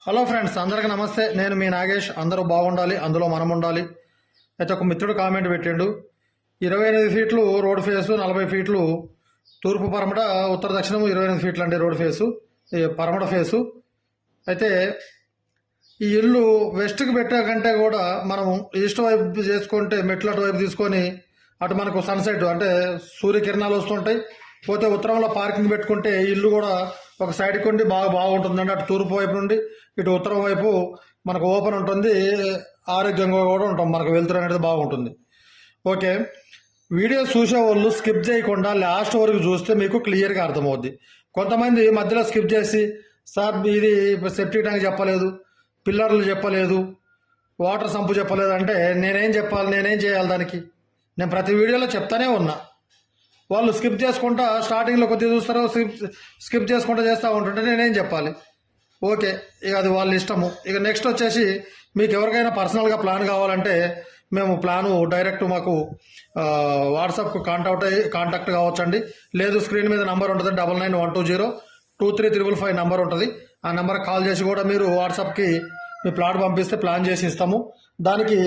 Hello friends, అందరికీ నమస్తే. నేను మీ నాగేష్. అందరూ బాగుండాలి, అందులో మనం ఉండాలి. అయితే ఒక మిత్రుడు కామెంట్ పెట్టిండు, 28 ఫీట్లు రోడ్ ఫేసు, 40 ఫీట్లు తూర్పు పరమట, ఉత్తర దక్షిణం 28 ఫీట్లు అండి రోడ్ ఫేసు, పరమట ఫేసు. అయితే ఈ ఇల్లు వెస్ట్కి పెట్టే కంటే కూడా మనం ఈస్ట్ వైపు చేసుకుంటే, మెట్లు అటు వైపు తీసుకొని అటు మనకు సన్సెట్ అంటే సూర్యకిరణాలు వస్తుంటాయి. పోతే ఉత్తరంలో పార్కింగ్ పెట్టుకుంటే ఇల్లు కూడా ఒక సైడ్కి ఉండి బాగుంటుందండి. అటు తూర్పు వైపు నుండి ఇటు ఉత్తరం వైపు మనకు ఓపెన్ ఉంటుంది, ఆరోగ్యంగా కూడా ఉంటాం, మనకు వెళ్తురు అనేది బాగుంటుంది. ఓకే, వీడియో చూసే వాళ్ళు స్కిప్ చేయకుండా లాస్ట్ వరకు చూస్తే మీకు క్లియర్గా అర్థమవుద్ది. కొంతమంది మధ్యలో స్కిప్ చేసి, సార్ ఇది సెఫ్టీ ట్యాంక్ చెప్పలేదు, పిల్లర్లు చెప్పలేదు, వాటర్ సంపు చెప్పలేదు అంటే నేనేం చెప్పాలి, నేనేం చేయాలి దానికి? నేను ప్రతి వీడియోలో చెప్తానే ఉన్నా. వాళ్ళు స్కిప్ చేసుకుంటా స్టార్టింగ్లో కొద్దిగా చూస్తారో స్కిప్ చేసుకుంటా చేస్తూ ఉంటుంటే నేనేం చెప్పాలి? ఓకే, ఇక అది వాళ్ళ ఇష్టము. ఇక నెక్స్ట్ వచ్చేసి మీకు ఎవరికైనా పర్సనల్గా ప్లాన్ కావాలంటే మేము ప్లాను డైరెక్ట్ మాకు వాట్సాప్కు కాంటాక్ట్ కావచ్చండి. లేదు, స్క్రీన్ మీద నంబర్ ఉంటుంది, 9912023355 నంబర్ ఉంటుంది. ఆ నెంబర్కి కాల్ చేసి కూడా మీరు వాట్సాప్కి మీ ప్లాట్ పంపిస్తే ప్లాన్ చేసి ఇస్తాము. దానికి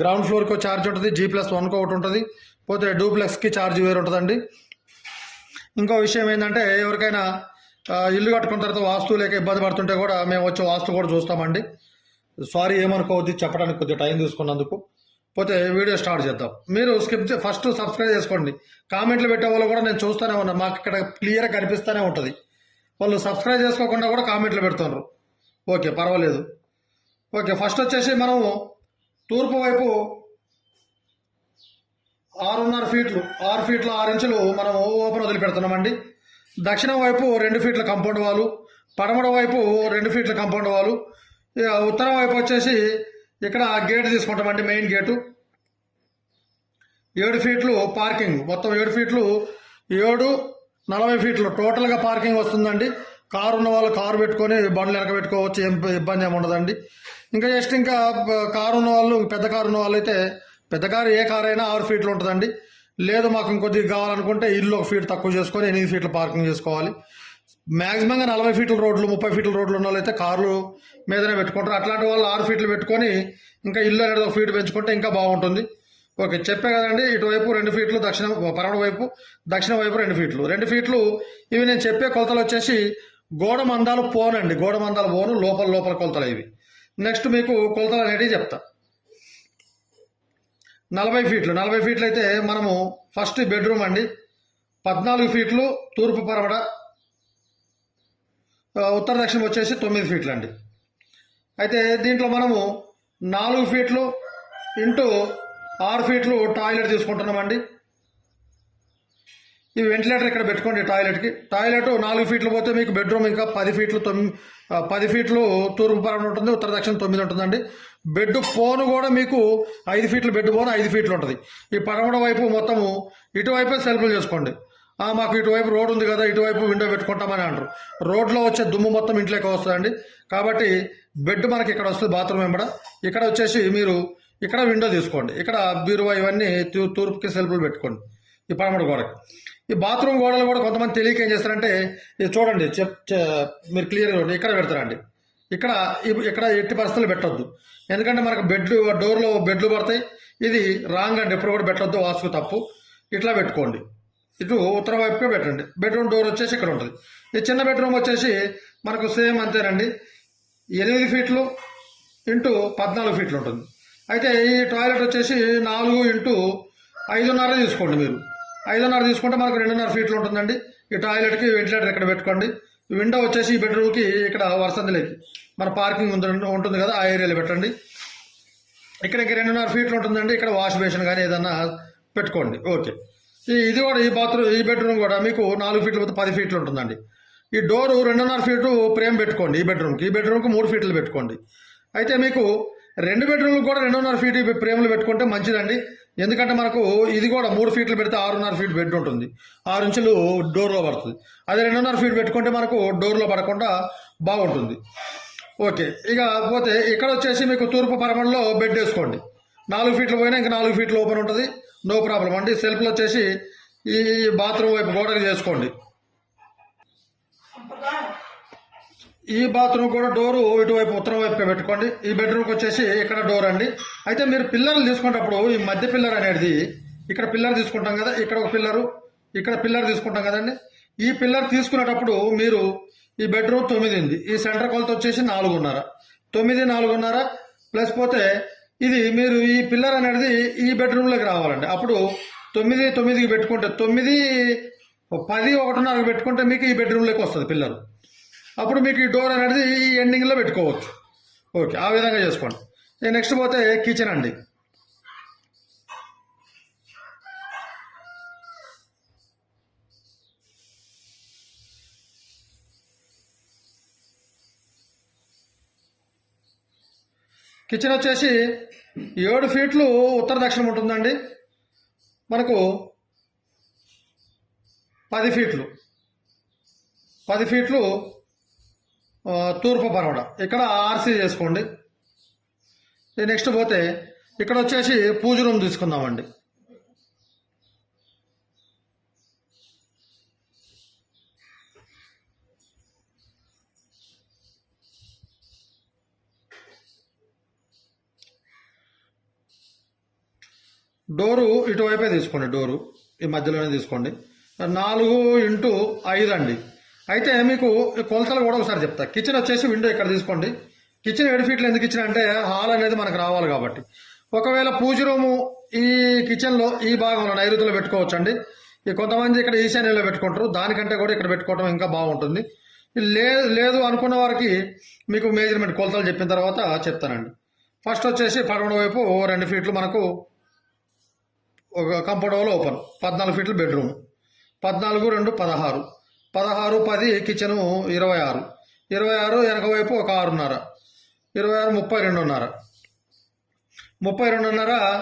గ్రౌండ్ ఫ్లోర్కి ఛార్జ్ ఉంటుంది, G+1 ఒకటి ఉంటుంది, పోతే డూప్లెక్స్కి ఛార్జ్ వేరు ఉంటుందండి. ఇంకో విషయం ఏంటంటే, ఎవరికైనా ఇల్లు కట్టుకున్న తర్వాత వాస్తు లేక ఇబ్బంది పడుతుంటే కూడా మేము వచ్చి వాస్తు కూడా చూస్తామండి. సారీ, ఏమనుకోవద్దు చెప్పడానికి కొద్దిగా టైం తీసుకున్నందుకు. పోతే వీడియో స్టార్ట్ చేద్దాం. మీరు ఫస్ట్ సబ్స్క్రైబ్ చేసుకోండి. కామెంట్లు పెట్టే వాళ్ళు కూడా నేను చూస్తూనే ఉన్నాను, మాకు ఇక్కడ క్లియర్గా కనిపిస్తూనే ఉంటుంది. వాళ్ళు సబ్స్క్రైబ్ చేసుకోకుండా కూడా కామెంట్లు పెడుతున్నారు. ఓకే, పర్వాలేదు. ఓకే, ఫస్ట్ వచ్చేసి మనము తూర్పు వైపు 6.5 ఫీట్లు, 6 ఫీట్ల 6 ఇంచులు మనం ఓపెన్ వదిలిపెడుతున్నామండి. దక్షిణం వైపు 2 ఫీట్ల కంపౌండ్ వాలు, పడమర వైపు 2 ఫీట్ల కంపౌండ్ వాలు, ఉత్తరం వైపు వచ్చేసి ఇక్కడ గేట్ తీసుకుంటామండి, మెయిన్ గేటు. 7 ఫీట్లు పార్కింగ్, మొత్తం 7 ఫీట్లు 7, 40 ఫీట్లు టోటల్గా పార్కింగ్ వస్తుందండి. కారు ఉన్న వాళ్ళు కారు పెట్టుకొని బండ్లు వెనక పెట్టుకోవచ్చు, ఏం ఇబ్బంది ఏమి ఉండదండి. ఇంకా కారు ఉన్న వాళ్ళు, పెద్ద కారు ఉన్న వాళ్ళు అయితే పెద్ద కారు ఏ కారు అయినా 6 ఫీట్లు ఉంటుందండి. లేదు మాకు ఇంకొద్దిగా కావాలనుకుంటే ఇల్లు 1 ఫీట్ తక్కువ చేసుకొని 8 ఫీట్లు పార్కింగ్ చేసుకోవాలి. మ్యాక్సిమంగా 40 ఫీట్ల రోడ్లు, 30 ఫీట్ల రోడ్లు ఉన్న వాళ్ళు అయితే కార్లు మీదనే పెట్టుకుంటారు. అట్లాంటి వాళ్ళు 6 ఫీట్లు పెట్టుకొని ఇంకా ఇల్లు అనేది 1 ఫీట్ పెంచుకుంటే ఇంకా బాగుంటుంది. ఓకే, చెప్పే కదండి, ఇటువైపు 2 ఫీట్లు, పరమణ వైపు, దక్షిణ వైపు 2 ఫీట్లు. 2 ఫీట్లు ఇవి నేను చెప్పే కొలతలు వచ్చేసి గోడ మందాలు పోనండి, గోడ మందాలు పోను, లోపల కొలతలు ఇవి. నెక్స్ట్ మీకు కొలతలు అనేటివి చెప్తా. 40 ఫీట్లు అయితే మనము ఫస్ట్ బెడ్రూమ్ అండి, 14 ఫీట్లు తూర్పు పరమడ, ఉత్తర దక్షిణం వచ్చేసి 9 ఫీట్లు అండి. అయితే దీంట్లో మనము 4 ఫీట్లు ఇంటూ 6 ఫీట్లు టాయిలెట్ తీసుకుంటున్నామండి. ఈ వెంటిలేటర్ ఇక్కడ పెట్టుకోండి. టాయిలెట్ 4 ఫీట్లు పోతే మీకు బెడ్రూమ్ ఇంకా 10 ఫీట్లు తూర్పు పరమణ ఉంటుంది, ఉత్తర దక్షిణం 9 ఉంటుందండి. బెడ్ పోను కూడా మీకు 5 ఫీట్లు, బెడ్ పోను 5 ఫీట్లు ఉంటుంది. ఈ పడమడ వైపు మొత్తము ఇటువైపే సెల్ఫ్లు చేసుకోండి. మాకు ఇటువైపు రోడ్ ఉంది కదా, ఇటువైపు విండో పెట్టుకుంటామని అంటారు. రోడ్లో వచ్చే దుమ్ము మొత్తం ఇంట్లోకి వస్తుందండి. కాబట్టి బెడ్ మనకి ఇక్కడ వస్తుంది, బాత్రూమ్ వెంబడ. ఇక్కడ వచ్చేసి మీరు ఇక్కడ విండో తీసుకోండి. ఇక్కడ బీరువా ఇవన్నీ తూర్పుకి సెల్ఫ్లు పెట్టుకోండి ఈ పడమడ గోడకి. ఈ బాత్రూమ్ గోడలు కూడా కొంతమంది తెలియక ఏం చేస్తారంటే, ఇది చూడండి, మీరు క్లియర్గా ఇక్కడ పెడతారండి. ఇక్కడ ఎట్టి పరిస్థితులు పెట్టొద్దు, ఎందుకంటే మనకు డోర్లో బెడ్లు పడతాయి. ఇది రాంగ్ అండి, ఎప్పుడు కూడా పెట్టొద్దు, వాస్తుకు తప్పు. ఇట్లా పెట్టుకోండి, ఇటు ఉత్తర వైపుకే పెట్టండి. బెడ్రూమ్ డోర్ వచ్చేసి ఇక్కడ ఉంటుంది. ఈ చిన్న బెడ్రూమ్ వచ్చేసి మనకు సేమ్ అంతేనండి, 8 ఫీట్లు ఇంటూ 14 ఫీట్లు ఉంటుంది. అయితే ఈ టాయిలెట్ వచ్చేసి 4 ఇంటూ 5.5 తీసుకోండి. మీరు 5.5 తీసుకుంటే మనకు 2.5 ఫీట్లు ఉంటుందండి. ఈ టాయిలెట్కి వెంటిలేటర్ ఇక్కడ పెట్టుకోండి. విండో వచ్చేసి ఈ బెడ్రూమ్కి ఇక్కడ వరసందిలోకి మన పార్కింగ్ ఉంటుంది కదా, ఆ ఏరియాలో పెట్టండి. ఇక్కడ 2.5 ఫీట్లు ఉంటుందండి. ఇక్కడ వాష్ బేసిన్ కానీ ఏదన్నా పెట్టుకోండి. ఓకే, ఇది కూడా ఈ బెడ్రూమ్ కూడా మీకు 4 ఫీట్లు పోతే 10 ఫీట్లు ఉంటుందండి. ఈ డోరు 2.5 ఫీట్లు ఫ్రేమ్ పెట్టుకోండి. ఈ బెడ్రూమ్కి 3 ఫీట్లు పెట్టుకోండి. అయితే మీకు 2 బెడ్రూమ్లు కూడా 2.5 ఫీట్ ఫ్రేమ్లు పెట్టుకుంటే మంచిదండి. ఎందుకంటే మనకు ఇది కూడా 3 ఫీట్లు పెడితే 6.5 ఫీట్ బెడ్ ఉంటుంది, 6 ఇంచులు డోర్లో పడుతుంది. అదే 2.5 ఫీట్ పెట్టుకుంటే మనకు డోర్లో పడకుండా బాగుంటుంది. ఓకే, ఇక పోతే ఇక్కడ వచ్చేసి మీకు తూర్పు పరమణలో బెడ్ వేసుకోండి. 4 ఫీట్లు పోయినా ఇంకా 4 ఫీట్లు ఓపెన్ ఉంటుంది, నో ప్రాబ్లం అండి. సెల్ఫ్లు వచ్చేసి ఈ బాత్రూమ్ వైపు గోడకి చేసుకోండి. ఈ బాత్రూమ్ కూడా డోరు ఇటువైపు ఉత్తరం వైపుగా పెట్టుకోండి. ఈ బెడ్రూమ్కి వచ్చేసి ఇక్కడ డోర్ అండి. అయితే మీరు పిల్లర్లు తీసుకునేటప్పుడు ఈ మధ్య పిల్లర్ అనేది ఇక్కడ పిల్లర్ తీసుకుంటాం కదా, ఇక్కడ ఒక పిల్లరు, ఇక్కడ పిల్లర్ తీసుకుంటాం కదండి. ఈ పిల్లర్ తీసుకునేటప్పుడు మీరు ఈ బెడ్రూమ్ 9 ఉంది, ఈ సెంటర్ కొలత వచ్చేసి 4.5, 9, 4.5 ప్లస్ పోతే ఇది మీరు ఈ పిల్లర్ అనేది ఈ బెడ్రూమ్లోకి రావాలండి. అప్పుడు 9, 9కి పెట్టుకుంటే 9, 10, 1.5కి పెట్టుకుంటే మీకు ఈ బెడ్రూమ్లోకి వస్తుంది పిల్లర్. అప్పుడు మీకు ఈ డోర్ అనేది ఈ ఎండింగ్లో పెట్టుకోవచ్చు. ఓకే, ఆ విధంగా చేసుకోండి. నెక్స్ట్ పోతే కిచెన్ అండి. కిచెన్ వచ్చేసి 7 ఫీట్లు ఉత్తర దక్షిణం ఉంటుందండి. మనకు 10 ఫీట్లు తూర్పు పరవడ. ఇక్కడ ఆర్సీ చేసుకోండి. నెక్స్ట్ పోతే ఇక్కడ వచ్చేసి పూజ రూమ్ తీసుకుందామండి. డోరు ఇటువైపే తీసుకోండి, డోరు ఈ మధ్యలోనే తీసుకోండి. 4x5 అండి. అయితే మీకు కొలతలు కూడా ఒకసారి చెప్తా. కిచెన్ వచ్చేసి విండో ఇక్కడ తీసుకోండి. కిచెన్ 7 ఫీట్లు ఎందుకు ఇచ్చిన అంటే హాల్ అనేది మనకు రావాలి కాబట్టి. ఒకవేళ పూజ రూము ఈ కిచెన్లో ఈ భాగంలో నైరుతిలో పెట్టుకోవచ్చు అండి. కొంతమంది ఇక్కడ ఈశాన్యంలో పెట్టుకుంటారు, దానికంటే కూడా ఇక్కడ పెట్టుకోవడం ఇంకా బాగుంటుంది. లేదు అనుకున్న వారికి మీకు మేజర్మెంట్ కొలతలు చెప్పిన తర్వాత చెప్తానండి. ఫస్ట్ వచ్చేసి పడమడ వైపు 2 ఫీట్లు మనకు ఒక కంపౌండ్ వాల్ ఓపెన్, 14 ఫీట్లు బెడ్రూమ్, 14, 2, 16, 16, 10 కిచెను 26, 26 వెనక వైపు ఒక 6.5, 26, 32.5, 32.5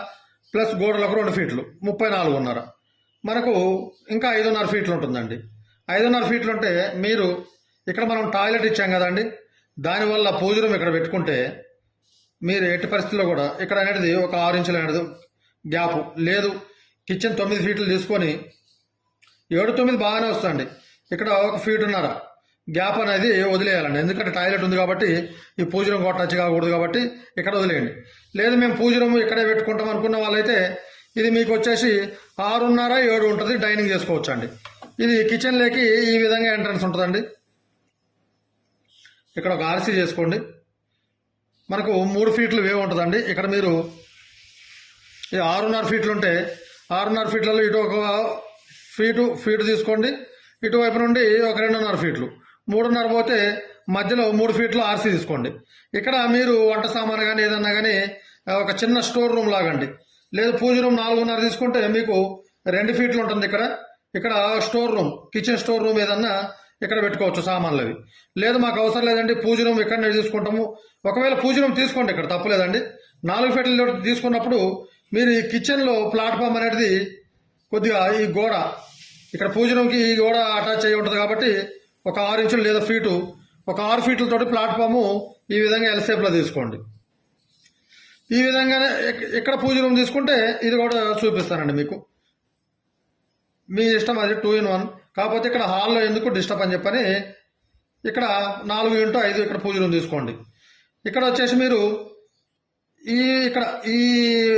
ప్లస్ గోడలకు 2 ఫీట్లు 34.5. మనకు ఇంకా 5.5 ఫీట్లు ఉంటుందండి. 5.5 ఫీట్లు ఉంటే మీరు ఇక్కడ మనం టాయిలెట్ ఇచ్చాం కదండి, దానివల్ల పూజ రూమ్ ఇక్కడ పెట్టుకుంటే మీరు ఎట్టి పరిస్థితుల్లో కూడా ఇక్కడ అనేది ఒక 6 ఇంచులు అనేది గ్యాప్ లేదు. కిచెన్ 9 ఫీట్లు తీసుకొని 7, 9 బాగానే వస్తుంది. ఇక్కడ 1.5 ఫీట్ గ్యాప్ అనేది వదిలేయాలండి. ఎందుకంటే టాయిలెట్ ఉంది కాబట్టి ఈ పూజ రూమ్ కూడా టచ్ కాకూడదు కాబట్టి ఇక్కడ వదిలేయండి. లేదు మేము పూజ రూమ్ ఇక్కడే పెట్టుకుంటాం అనుకున్న వాళ్ళైతే ఇది మీకు వచ్చేసి 6.5, 7 ఉంటుంది, డైనింగ్ చేసుకోవచ్చు అండి. ఇది కిచెన్లోకి ఈ విధంగా ఎంట్రన్స్ ఉంటుందండి. ఇక్కడ ఒక ఆర్సీ చేసుకోండి. మనకు 3 ఫీట్లు వే ఉంటుందండి. ఇక్కడ మీరు ఈ 6.5 ఫీట్లు ఉంటే 6.5 ఫీట్లలో ఇటు ఒక ఫీటు తీసుకోండి, ఇటువైపు నుండి ఒక 2.5 ఫీట్లు, 3.5 పోతే మధ్యలో 3 ఫీట్లు ఆర్సీ తీసుకోండి. ఇక్కడ మీరు వంట సామాను కానీ ఏదన్నా కానీ ఒక చిన్న స్టోర్ రూమ్ లాగండి. లేదు పూజ రూమ్ 4.5 తీసుకుంటే మీకు 2 ఫీట్లు ఉంటుంది. ఇక్కడ store room, kitchen store room ఏదన్నా ఇక్కడ పెట్టుకోవచ్చు సామాన్లు అవి. లేదు మాకు అవసరం లేదండి పూజ రూమ్ ఇక్కడనే తీసుకుంటాము, ఒకవేళ పూజ రూమ్ తీసుకోండి, ఇక్కడ తప్పులేదండి. 4 ఫీట్లు తీసుకున్నప్పుడు మీరు ఈ కిచెన్లో ప్లాట్ఫామ్ అనేది కొద్దిగా ఈ గోడ ఇక్కడ పూజ రూమ్కి ఈ గోడ అటాచ్ అయ్యి ఉంటుంది కాబట్టి ఒక 6 ఇంచులు లేదా ఫీటు, ఒక 6 ఫీట్లతోటి ప్లాట్ఫాము ఈ విధంగా ఎల్సేప్లో తీసుకోండి. ఈ విధంగానే ఇక్కడ పూజ రూమ్ తీసుకుంటే ఇది కూడా చూపిస్తానండి మీకు, మీ ఇష్టం, అది 2 in 1. కాకపోతే ఇక్కడ హాల్లో ఎందుకు డిస్టర్బ్ అని చెప్పని ఇక్కడ 4x5 ఇక్కడ పూజ రూమ్ తీసుకోండి. ఇక్కడ వచ్చేసి మీరు ఇక్కడ ఈ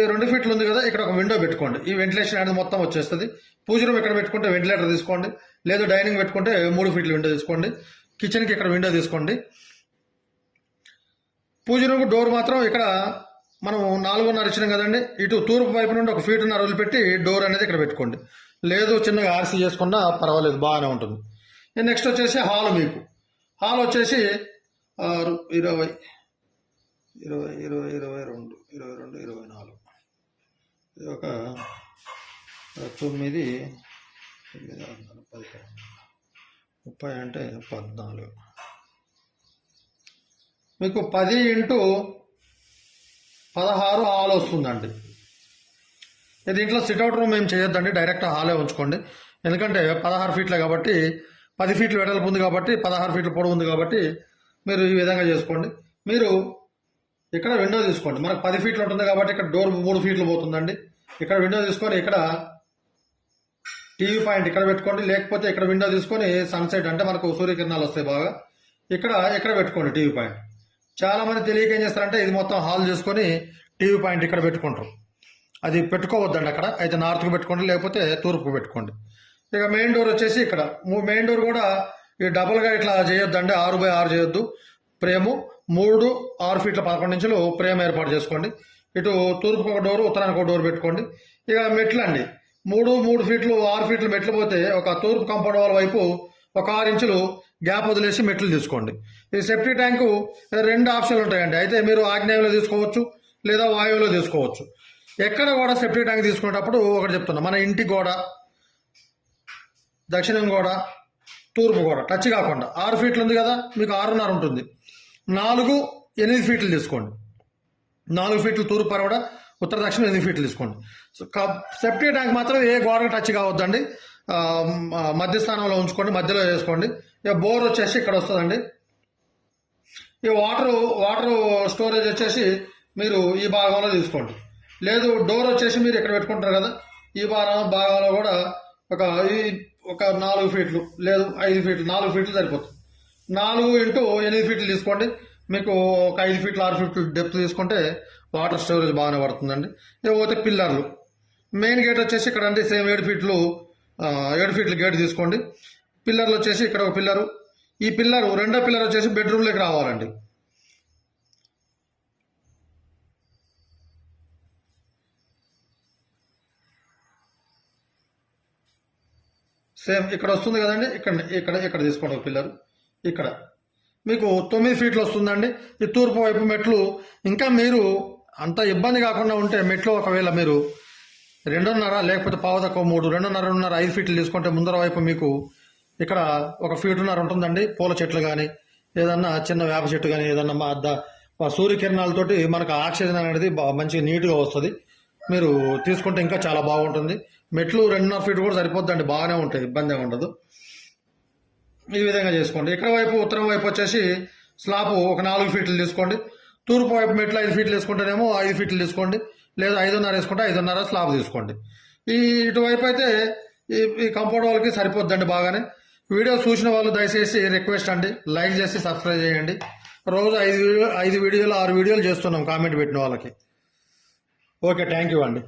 2 ఫీట్లు ఉంది కదా, ఇక్కడ ఒక విండో పెట్టుకోండి. ఈ వెంటిలేషన్ అనేది మొత్తం వచ్చేస్తుంది. పూజ రూమ్ ఇక్కడ పెట్టుకుంటే వెంటిలేటర్ తీసుకోండి, లేదు డైనింగ్ పెట్టుకుంటే 3 ఫీట్ల విండో తీసుకోండి. కిచెన్కి ఇక్కడ విండో తీసుకోండి. పూజ రూమ్ డోర్ మాత్రం ఇక్కడ మనం 4.5 ఇచ్చినాం కదండి, ఇటు తూర్పు వైపు నుండి 1.5 ఫీట్ వదిలిపెట్టి డోర్ అనేది ఇక్కడ పెట్టుకోండి. లేదు చిన్నగా ఆర్సీ చేసుకున్నా పర్వాలేదు, బాగానే ఉంటుంది. నెక్స్ట్ వచ్చేసి హాల్. మీకు హాల్ వచ్చేసి 6, 20, 20, 22, 22, 24, ఇది ఒక 9, 10, 30 అంటే 14. మీకు 10x16 హాల్ వస్తుందండి. దీంట్లో సిట్అవుట్ రూమ్ ఏం చేయొద్దండి, డైరెక్ట్ హాలే ఉంచుకోండి. ఎందుకంటే 16 ఫీట్లే కాబట్టి 10 ఫీట్లు వెడల్పు ఉంది కాబట్టి 16 ఫీట్లు పొడవు ఉంది కాబట్టి మీరు ఈ విధంగా చేసుకోండి. మీరు ఇక్కడ విండో తీసుకోండి. మనకు 10 ఫీట్లు ఉంటుంది కాబట్టి ఇక్కడ డోర్ 3 ఫీట్లు పోతుందండి. ఇక్కడ విండో తీసుకొని ఇక్కడ టీవీ పాయింట్ ఇక్కడ పెట్టుకోండి, లేకపోతే ఇక్కడ విండో తీసుకొని సన్సెట్ అంటే మనకు సూర్యకిరణాలు వస్తాయి బాగా, ఇక్కడ పెట్టుకోండి టీవీ పాయింట్. చాలా మంది తెలియక ఏం చేస్తారంటే ఇది మొత్తం హాల్ చేసుకొని టీవీ పాయింట్ ఇక్కడ పెట్టుకుంటారు. అది పెట్టుకోవద్దండి అక్కడ. అయితే నార్త్కి పెట్టుకోండి, లేకపోతే తూర్పుకు పెట్టుకోండి. ఇక మెయిన్ డోర్ వచ్చేసి ఇక్కడ. మెయిన్ డోర్ కూడా ఈ డబుల్గా ఇట్లా చేయొద్దండి, 6x6 చేయొద్దు. ఫ్రేము 3 6 ఫీట్ల 11 ఇంచులు ఫ్రేమ్ ఏర్పాటు చేసుకోండి. ఇటు తూర్పుకు ఒక డోరు, ఉత్తరానికి ఒక డోర్ పెట్టుకోండి. ఇక మెట్లు అండి, 3 ఫీట్లు 6 ఫీట్లు మెట్లు పోతే ఒక తూర్పు కాంపౌండ్ వాల్ వైపు ఒక 6 ఇంచులు గ్యాప్ వదిలేసి మెట్లు తీసుకోండి. ఈ సెఫ్టీ ట్యాంకు 2 ఆప్షన్లు ఉంటాయండి. అయితే మీరు ఆగ్నేయంలో తీసుకోవచ్చు, లేదా వాయువులో తీసుకోవచ్చు. ఎక్కడ కూడా సెఫ్టీ ట్యాంక్ తీసుకునేటప్పుడు ఒకటి చెప్తున్నా, మన ఇంటి గోడ, దక్షిణం గోడ, తూర్పు గోడ టచ్ కాకుండా 6 ఫీట్లు ఉంది కదా, మీకు 6.5 ఉంటుంది. 8 ఫీట్లు తీసుకోండి. 4 ఫీట్లు తూర్పు పరవడ, ఉత్తర దక్షిణం 8 ఫీట్లు తీసుకోండి. సెఫ్టీ ట్యాంక్ మాత్రం ఏ గోడకు టచ్ కావద్దండి, మధ్య స్థానంలో ఉంచుకోండి, మధ్యలో వేసుకోండి. ఇక బోర్ వచ్చేసి ఇక్కడ వస్తుందండి. ఈ వాటర్ స్టోరేజ్ వచ్చేసి మీరు ఈ భాగంలో తీసుకోండి. లేదు డోర్ వచ్చేసి మీరు ఇక్కడ పెట్టుకుంటారు కదా, ఈ భాగంలో కూడా ఒక 4 ఫీట్లు లేదు 5 ఫీట్లు, 4 ఫీట్లు సరిపోతుంది. 4 ఇంటూ 8 ఫీట్లు తీసుకోండి. మీకు ఒక 5 ఫీట్లు 6 ఫీట్లు డెప్త్ తీసుకుంటే వాటర్ స్టోరేజ్ బాగానే పడుతుందండి. ఇకపోతే పిల్లర్లు, మెయిన్ గేట్ వచ్చేసి ఇక్కడ అండి సేమ్ 7 ఫీట్లు గేట్ తీసుకోండి. పిల్లర్లు వచ్చేసి ఇక్కడ ఒక పిల్లరు, ఈ పిల్లరు రెండో పిల్లర్ వచ్చేసి బెడ్రూమ్లోకి రావాలండి. సేమ్ ఇక్కడ వస్తుంది కదండి, ఇక్కడ తీసుకోండి ఒక పిల్లర్. ఇక్కడ మీకు 9 ఫీట్లు వస్తుందండి. ఈ తూర్పు వైపు మెట్లు. ఇంకా మీరు అంత ఇబ్బంది కాకుండా ఉంటే మెట్లు ఒకవేళ మీరు 2.5 లేకపోతే పావు తక్కువ 3, 2.5 5 ఫీట్లు తీసుకుంటే ముందర వైపు మీకు ఇక్కడ 1.5 ఫీట్ ఉంటుందండి. పూల చెట్లు కానీ ఏదన్నా చిన్న వేప చెట్టు కానీ ఏదన్నా సూర్యకిరణాలతోటి మనకు ఆక్సిజన్ అనేది మంచిగా నీట్గా వస్తుంది. మీరు తీసుకుంటే ఇంకా చాలా బాగుంటుంది. మెట్లు 2.5 ఫీట్ కూడా సరిపోద్దండి, బాగానే ఉంటాయి, ఇబ్బంది ఏమి ఉండదు. ఈ విధంగా చేసుకోండి. ఇక్కడ వైపు ఉత్తరం వైపు వచ్చేసి స్లాబ్ ఒక 4 ఫీట్లు తీసుకోండి. తూర్పు వైపు మెట్లు 5 ఫీట్లు వేసుకుంటేనేమో 5 ఫీట్లు తీసుకోండి, లేదా 5.5 వేసుకుంటే 5.5 స్లాబ్ తీసుకోండి. ఇటువైపు అయితే ఈ కాంపౌండ్ వాళ్ళకి సరిపోద్దండి బాగానే. వీడియో చూసిన వాళ్ళు దయచేసి రిక్వెస్ట్ అండి, లైక్ చేసి సబ్స్క్రైబ్ చేయండి. రోజు 5 వీడియోలు 6 వీడియోలు చేస్తున్నాం కామెంట్ పెట్టిన వాళ్ళకి. ఓకే, థ్యాంక్ యూ అండి.